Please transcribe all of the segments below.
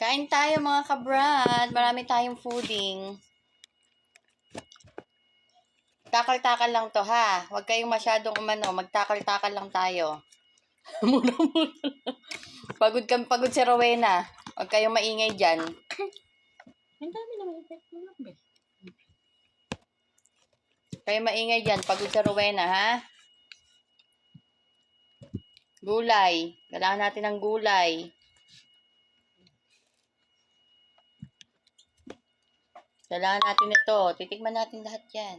Kain tayo mga kabrad. Marami tayong fooding. Takal-takal lang to ha. Huwag kayong masyadong magtakal-takal lang tayo. Muna-muna. Pagod si Rowena. Huwag kayong maingay dyan. Ang dami naman yung pet mo lang, be. Kayo maingay dyan. Pagod si Rowena ha. Gulay. Kailangan natin ng gulay. Kailangan natin ito. Titikman natin lahat yan.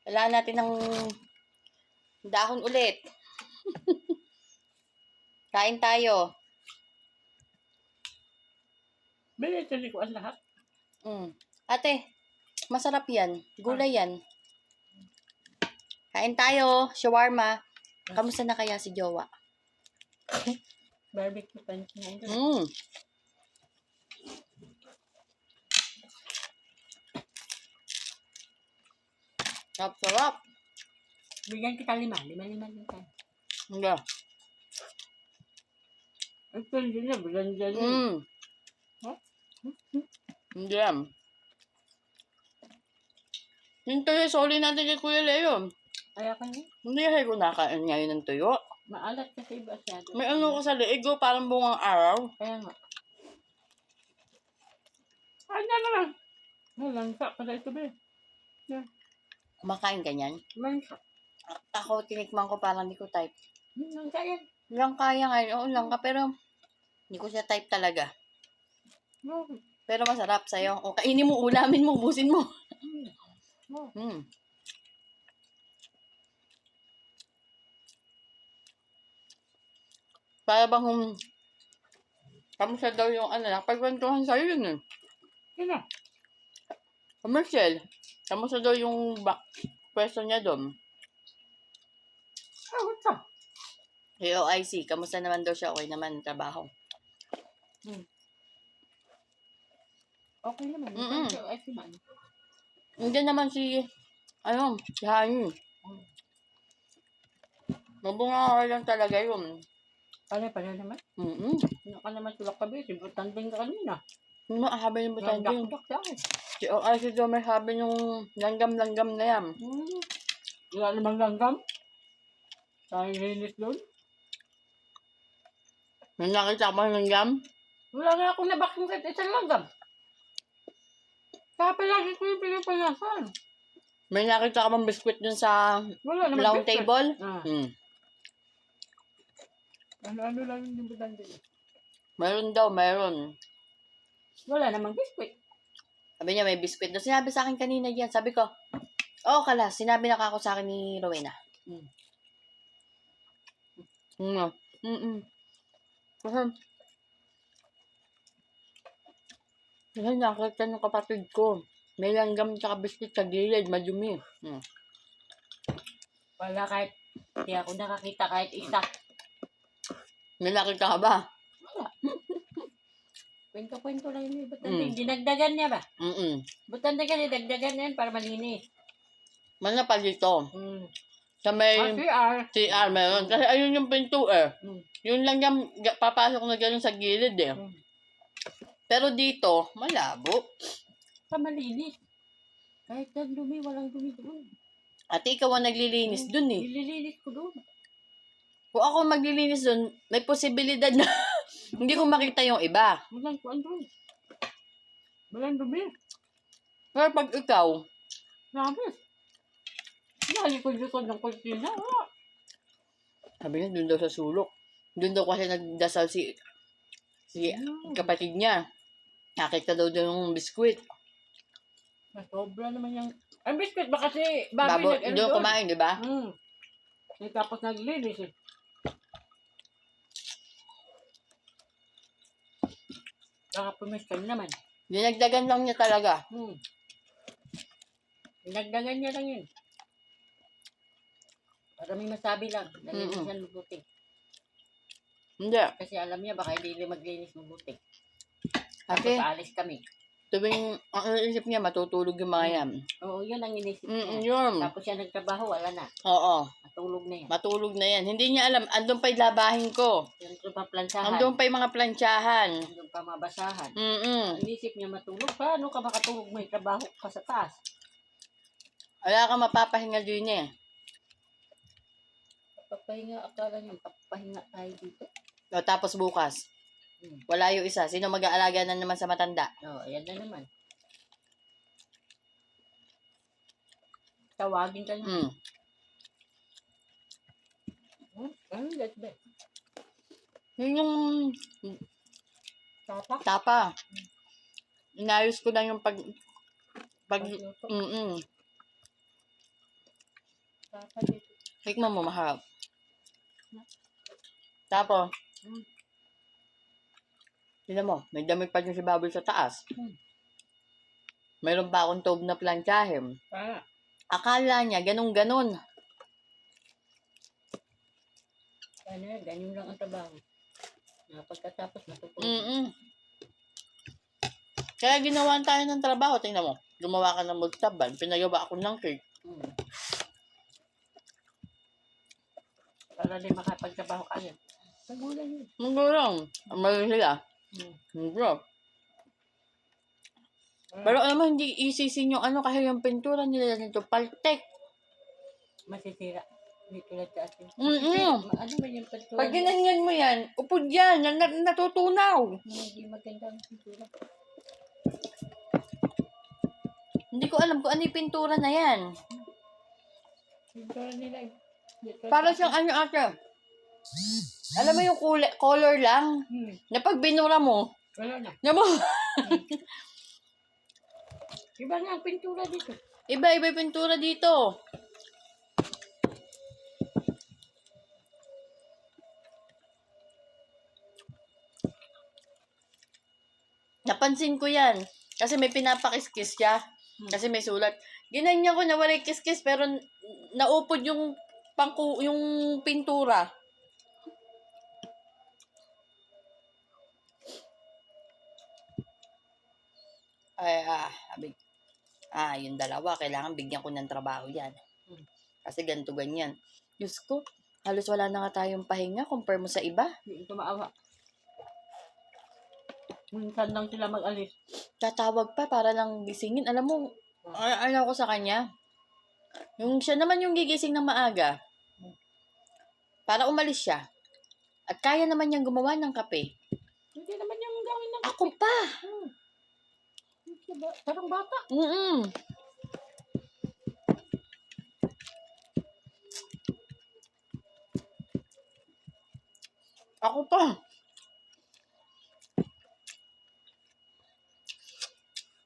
Kailangan natin ng dahon ulit. Kain tayo. Be, tuloy ko ang lahat. Ate, masarap yan. Gulay yan. Kain tayo. Shawarma. Kamusta na kaya si Jowa? Barbecue pan na ito. Sarap. Bigyan kita 5. 5 lang tayo. Hindi. Ito hindi na, bigyan dyan. Huh? Hindi yan. Yung tuyo, soli natin kay Kuya Leo. Kaya ka niya. Hindi kasi ko nakain ngayon ng tuyo. Maalat kasi iba siya. May ano ko sa liig ko, parang bungang araw. Kaya nga. Ay, na naman. Malangsa pala ito, be. Yeah. Kumakain ka niyan? Malangsa. Ako, tinikman ko parang hindi ko type. Malangsa yan. Lang kaya nga, oo lang ka, pero hindi ko siya type talaga. No. Pero masarap sa'yo. O, kainin mo, ulamin mo, ubusin mo. No. Para bang kamusta daw yung pagkwentuhan sa'yo yun eh. Sino? Commercial. Kamusta daw yung pwesto niya doon? Ah, what's up? AOIC, kamusta naman daw siya? Okay naman ang trabaho. Okay naman. Ay, si man. Hindi naman si Hani. Mabunga lang talaga yun. Pala naman. Ano ka naman tulak ka, be? Sibutan din ka kanina. Habi yung butanding. Nagdakdak sa akin. Si OIC daw may habi yung langgam-langgam na yan. Wala namang langgam. Tayong linis doon. May nakita ko yung langgam? Wala nga akong nabaking kahit isang langgam. Kaya palagi ko yung pinapalasan. May nakita ka bang biskwit dun sa Wala naman round biscuit. table? Ano lang yung butan din. Mayroon daw, mayroon. Wala namang biscuit. Sabi niya may biskwit daw. Sinabi sa akin kanina yan. Sabi ko, oo kalas, sinabi na ako sa akin ni Rowena. Kasi nakita ng kapatid ko. May langgam tsaka biskwit sa gilid, madumi. Wala kahit, hindi ako nakakita kahit isa. May nakita ka ba? Kwento-kwento lang yun. Butanding, dinagdagan niya ba? Butanding, dinagdagan niya yan para malinis. Mana pa dito. Sa may CR meron. Kasi ayun yung pinto eh. Yun lang yung papasok na gano'n sa gilid eh. Pero dito, malabo. Sa malinis. Kahit na dumi, walang dumi doon. Ate, ikaw ang naglilinis dun eh. Nililinis ko doon. Kung ako maglilinis dun, may posibilidad na hindi ko makita yung iba. Walang kuan doon. Walang dumi. Pero pag ikaw, Sabi. Nalikod-likod ng kultina. sabi niya, dun daw sa sulok. Dun daw kasi nagdasal si kapatid niya. Nakita daw yung biskwit. Sobra naman yung... Ang biscuit ba kasi baboy nag-ano Doon kumain, di ba? Tapos naglinis eh. Baka pumiskan naman. Dinagdagan lang niya talaga. Dinagdagan niya lang yun. Para may masabi lang. Nalinis yan mabuti. Hindi. Kasi alam niya baka hindi maglinis mabuti. Kasi, Tapos aalis kami. tuwing ang inisip niya, matutulog yung mga yan. Oo, yun ang inisip niya. Yun. Tapos siya nagtrabaho, wala na. Oo. matulog na yan. Matulog na yan. Hindi niya alam, andun pa yung labahin ko. Yan pa plansahan. Andun pa yung mga plansyahan. Andun pa mabasahan. Mm-mm. Inisip niya matulog. Paano ka makatulog? May trabaho ka sa taas. Wala ka mapapahinga din eh. Papahinga, akala niyo, papahinga tayo dito. O, tapos bukas. Wala yung isa. Sino mag-aalaga na naman sa matanda? Ayan na naman. Tawagin ka niya. Ano that ba? Yun yung Tapa? tapa. Inayos ko lang yung pag Pagluto? Tapa dito. tikman mo, maharap. Tapos, tignan mo, may damit pa dyan si Baboy sa taas. Mayroon pa akong tube na plansyahin. Akala niya, ganun-ganun. Ano yan, ganyan lang ang trabaho. Pagkatapos matutulog. Kaya ginawan tayo ng trabaho. Tingnan mo, gumawa ka ng magtaban. Pinagawa ako ng cake. Para din makapagtrabaho ka yan. Magulang yun. Magulang. Amarin sila. Bro. Pero alam mo, hindi isisin yung ano kasi yung pintura nila nito. Paltek. Masisira. Hindi tulad sa atin. Ano ba yung pintura? Pag ginanyan mo yan, upod yan. Natutunaw. Hindi maganda ang pintura. Hindi ko alam kung ano yung pintura na yan. Pintura nila. Para siyang ano ate. Alam mo yung color lang. Na pag binura mo, Wala na. na mo. Iba na ang pintura dito. Iba-iba yung pintura dito. Napansin ko yan. Kasi may pinapakiskis siya. Kasi may sulat. Ginanyan ko na wala yung kiskis pero naupod yung yung pintura. Ay, yung dalawa, kailangan bigyan ko ng trabaho yan. Kasi ganito ganyan. Diyos ko, halos wala na nga tayong pahinga compare mo sa iba. Hindi ito maawa. Minsan lang sila mag-alis. Tatawag pa para lang gisingin. Alam mo, ano ko sa kanya? Yung siya naman yung gigising ng maaga. Para umalis siya. At kaya naman niyang gumawa ng kape. Hindi naman yung gawin ng Ako pa! Parang bata. Ako pa.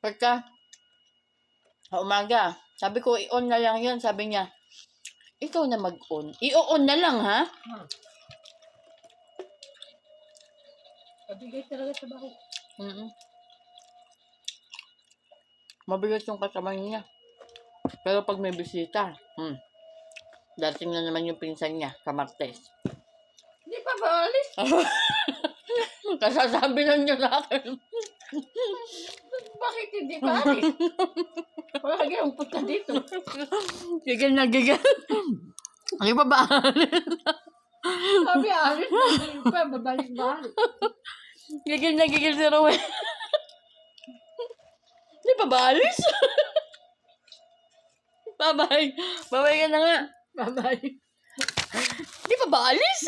Pagka sa umaga, sabi ko, i-on na lang yun. Sabi niya, ikaw na mag-on. I-on na lang, ha? Pabigay talaga sa bahay. Mabigat yung kasama niya. Pero pag may bisita, dating na naman yung pinsan niya sa Martes. Hindi pa ba alis? Kasasabi lang niya sa akin. Bakit hindi pa alis? Wala kang punta dito. Gigil na gigil. Ano ba ba? Sabi alis, babalik pa, babalik-balik. Gigil na gigil si Rowel. Hindi pa ba alis? Bye-bye. Bye-bye ka na nga. Bye-bye. Hindi pa ba alis?